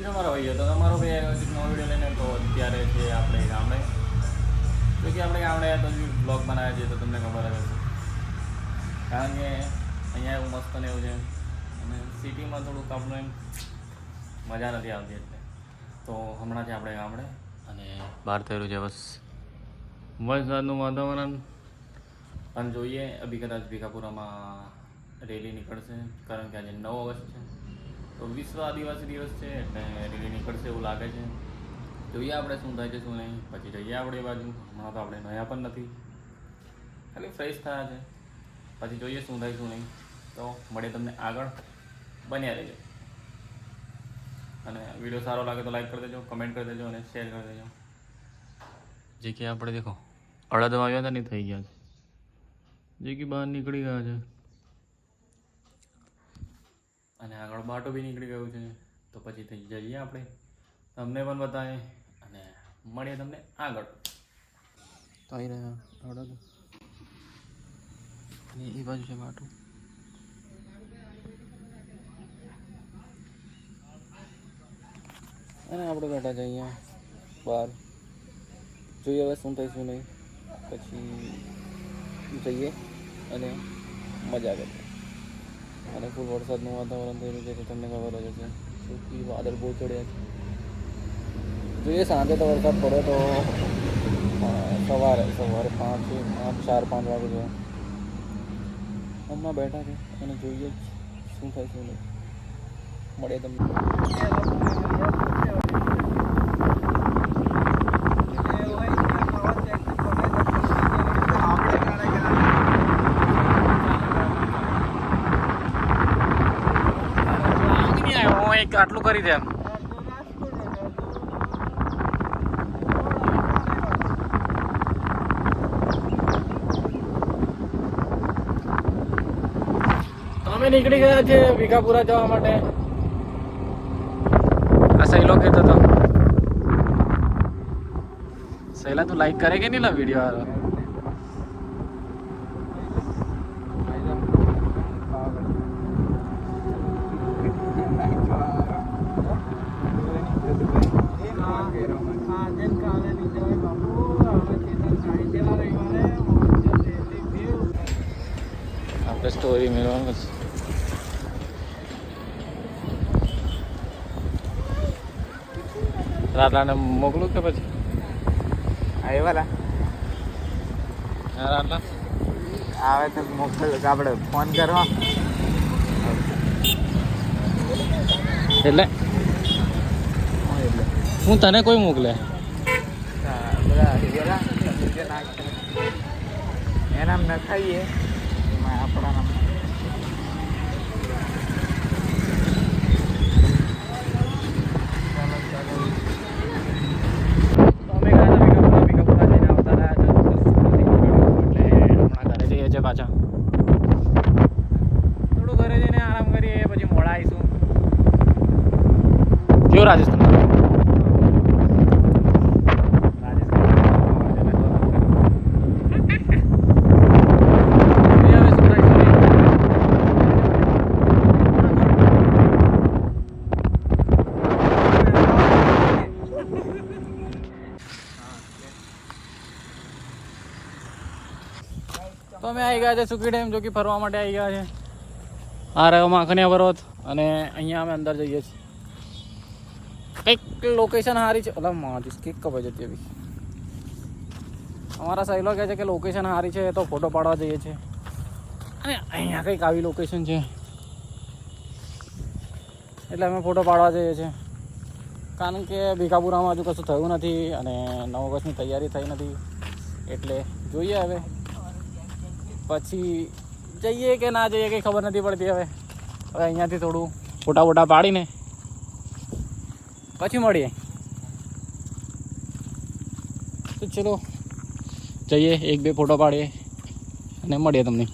કેમ છો મારા ભાઈઓ? તો તમારો ભાઈ આવ્યો છે નવો વિડીયો લઈને. તો અત્યારે છે આપણે ગામડે, તો કે આપણે ગામડે તો બ્લોગ બનાવ્યા છે તો તમને ખબર જ હશે, કારણ કે અહીંયા એવું મસ્ત ને એવું છે અને સિટીમાં થોડુંક આપણું એમ મજા નથી આવતી, એટલે તો હમણાં છે આપણે ગામડે અને બહાર થયેલું છે બસ વરસાદનું વાતાવરણ. અને જોઈએ અભી કદાચ ભીખાપુરામાં રેલી નીકળશે, કારણ કે આજે 9 ઓગસ્ટ છે તો વિશ્વ આદિવાસી દિવસ છે, એટલે રેલી નીકળશે એવું લાગે છે. જોઈએ આપણે શું થાય છે શું નહીં, પછી જઈએ આપણે એ બાજુ. હમણાં તો આપણે નયા પણ નથી, ખાલી ફ્રેશ થયા છે, પછી જોઈએ શું થાય શું નહીં. તો મળે તમને આગળ, બન્યા રહેજો. અને વિડીયો સારો લાગે તો લાઈક કરી દેજો, કમેન્ટ કરી દેજો અને શેર કરી દેજો. જે કે આપણે દેખો અડદમાં આવ્યા હતા નહીં થઈ ગયા છે, જે કે બહાર નીકળી ગયા છે અને આગળ બાટો બી નીકળી ગયું છે. તો પછી થઈ જઈએ આપણે, તમને પણ બતાવીએ અને મળીએ તમને આગળ. તો આવી રહ્યા અડદ અને એ બાજુ છે બાટો. અને આપણે બેઠા છે અહીંયા બહાર, જોઈએ હવે શું થાય શું નહીં, પછી જઈએ અને મજા કરીએ. અને ફૂલ વરસાદનું વાતાવરણ થઈ રહ્યું છે તો તમને ખબર જ હશે, સૂકી વાદળ બહુ ચડ્યા છે. જોઈએ સાંજે તો વરસાદ પડે તો સવારે 4-5 વાગે છે. હમણાં બેઠા છે અને જોઈએ શું થાય શું નહીં, મળે તમને. આટલું કરી દે એમ. અમે નીકળી ગયા છે ભીખાપુરા જવા માટે. આ સહેલો કહેતો હતો, સહેલા તું લાઈક કરે કે નહીં લા વિડીયો વાળો? આપણે સ્ટોરી મેળવવાનું છે. રાતલાને મોકલું કે પછી આવ્યા રાતલા આવે તો મોકલ, આપણે ફોન કરવા એટલે હું તને કોઈ મોકલે બધા એના ન ખાઈએ એમાં આપણા નામ. પાછા થોડું ઘરે જઈને આરામ કરીએ, પછી મોડા આવીશું. કેવું રાજસ્થાન? તો અમે આવી ગયા છે સુકી ડેમ, જો કે ફરવા માટે આવી ગયા છે. આ રહ્યો માખણીયા પર્વત અને અહીંયા અમે અંદર જઈએ છીએ. કંઈક લોકેશન સારી છે. ઓલા માજી કેક કપાઈ જતી હતી. અમારા સહેલો કહે છે કે લોકેશન સારી છે તો ફોટો પાડવા જઈએ છીએ. અને અહીંયા કંઈક આવી લોકેશન છે એટલે અમે ફોટો પાડવા જઈએ છીએ, કારણ કે ભીખાપુરામાં હજુ કશું થયું નથી અને 9 ઓગસ્ટની તૈયારી થઈ નથી. એટલે જોઈએ હવે પછી જઈએ કે ના જઈએ કંઈ ખબર નથી પડતી. હવે અહીંયાથી થોડું ફોટા પાડીને પછી મળીએ. તો ચલો જઈએ, 1-2 ફોટો પાડીએ અને મળીએ તમને.